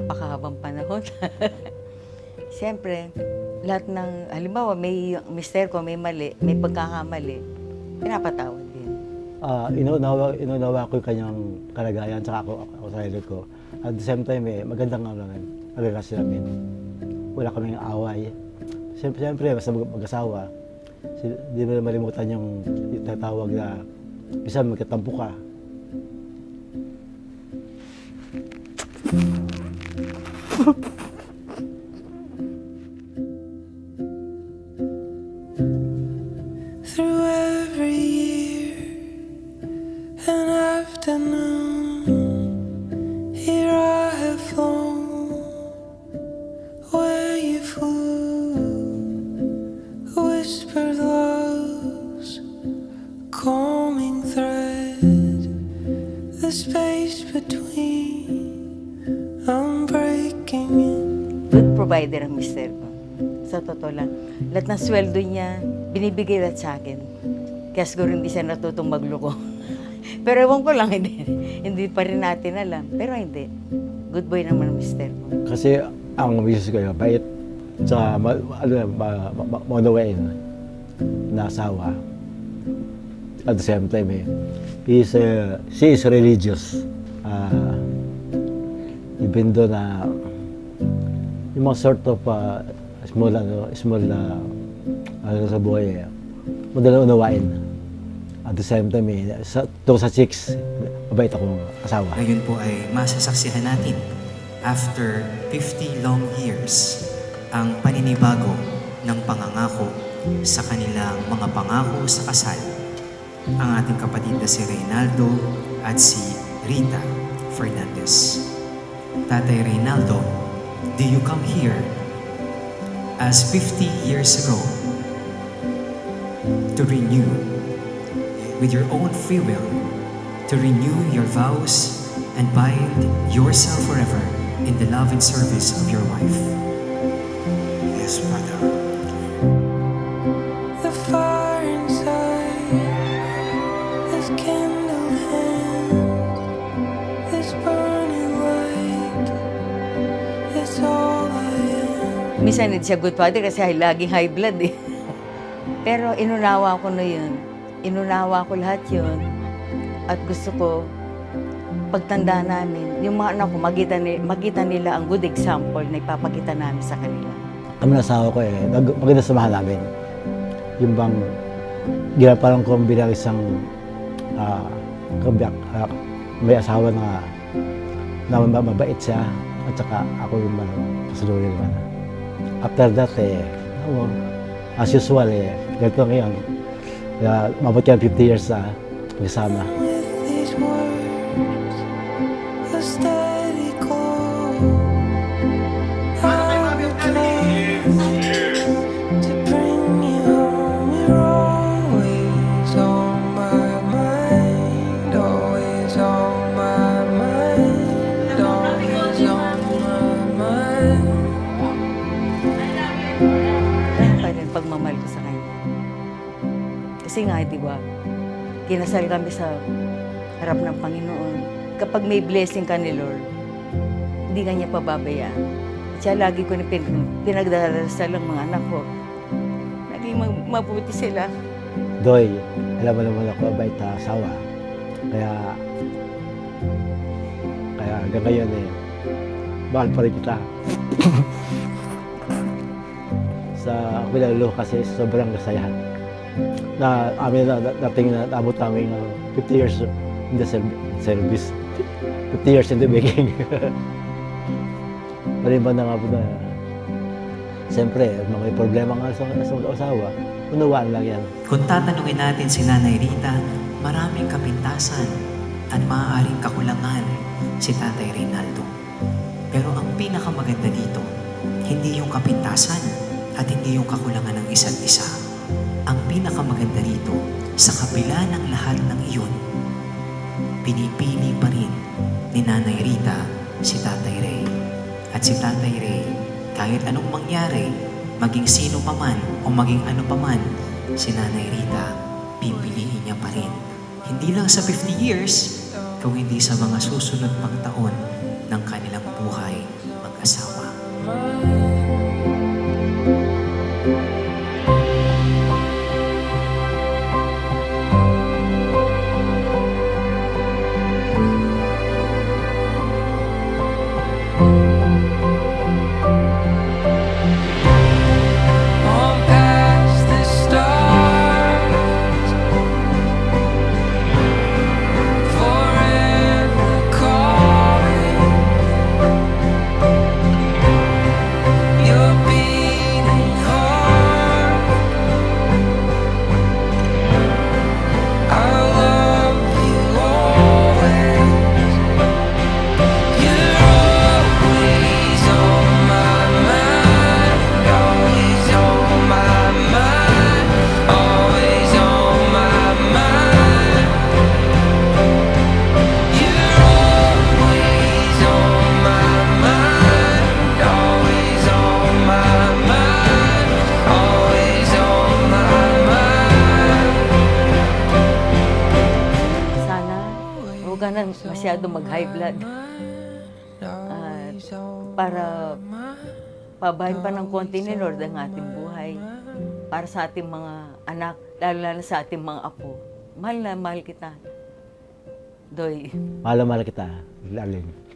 napakahabang panahon. Siyempre, lahat ng, halimbawa, may mister ko, may mali, may pagkakamali, pinapatawad din. Inunawa ko yung kanyang kalagayan, tsaka ako sa sarili ko. At the same time, magandang relasyon namin. Wala kaming away. Siyempre, basta mag-asawa, di mo malimutan yung tatawag na bisa magkatampo ka. Through every year and afternoon, here I have flown where you flew, whispered love's calming thread, the space between unbreaking it. Good provider ang mister ko. Sa totoo lang, lahat ng sweldo niya, binibigay lahat sa akin. Kaya siguro hindi siya natutong magloko. Pero ewan ko lang, hindi pa rin natin alam. Pero hindi. Good boy naman ang mister ko. Kasi ang misis ko yung bait, tsaka maunawain na asawa. At the same time, she is religious. Even though na yung mga sort of small sa buhay, madalang unawain. At the same time, sa chicks, mabait akong asawa. Ngayon po ay masasaksihan natin after 50 long years ang paninibago ng pangangako sa kanilang mga pangako sa kasal. Ang ating kapatid na si Reynaldo at si Rita Fernandez. Tatay Reynaldo, do you come here as 50 years ago to renew with your own free will, to renew your vows and bind yourself forever in the love and service of your wife? Yes, Father. The fire inside is kindled hand, this burning light is all I am. Minsan hindi siya good father kasi laging high blood eh. Pero inunawa ko na yun. Inunawa ko lahat yun. At gusto ko, pagtanda namin, yung mga anak ko, makita nila ang good example na ipapakita namin sa kanila. Kami na asawa ko maganda samahan namin. Yung bang, ginapalang ko bilang isang may asawa na mabait siya, at saka ako yung kasaluhin naman. After that, as usual, ganito ngayon. Kaya mabot yan 50 years na magsama. With these words, a steady glow, I will come to bring you home. You're always on my mind, always on my mind, always on my mind. Yan pa rin pagmamahal ko sa kanya. Kasi nga, di ba, kinasal kami sa harap ng Panginoon. Kapag may blessing ka ni Lord, hindi ka niya pababayaan. Siya lagi ko pinagdarasal ang mga anak ko. Naging mabuti sila. Doy, alam mo naman ako, mabait na asawa. Kaya hanggang ngayon mahal pa rin kita. Sa pinalalo kasi sobrang kasayahan. Na amin nating naabot namin 50 years in the service. 50 years in the making. Maliban na nga po na, siyempre, may problema nga sa asawa, unawaan lang yan. Kung tatanungin natin si Nanay Rita, maraming kapintasan at maaaring kakulangan si Tatay Reynaldo. Pero ang pinakamaganda dito, hindi yung kapintasan at hindi yung kakulangan ng isa't isa. Ang pinakamaganda rito, sa kabila ng lahat ng iyon, pinipili pa rin ni Nanay Rita si Tatay Ray. At si Tatay Ray, kahit anong mangyari, maging sino pa man o maging ano pa man, si Nanay Rita, pipiliin niya pa rin. Hindi lang sa 50 years, kung hindi sa mga susunod pang taon ng kanilang buhay On past the stars, forever calling. Your beating heart, I'll love you always. You're always on my mind, always on my mind, always on my mind. You're always on my mind, always on my mind, always on my mind. Sana huwag ka na masyado mag-high blood. At para pabahin pa ng konti ni Lord ang ating buhay. Para sa ating mga anak, lalo sa ating mga apo. Mahal na mahal kita. Doy. Mahal na mahal kita, Darlene.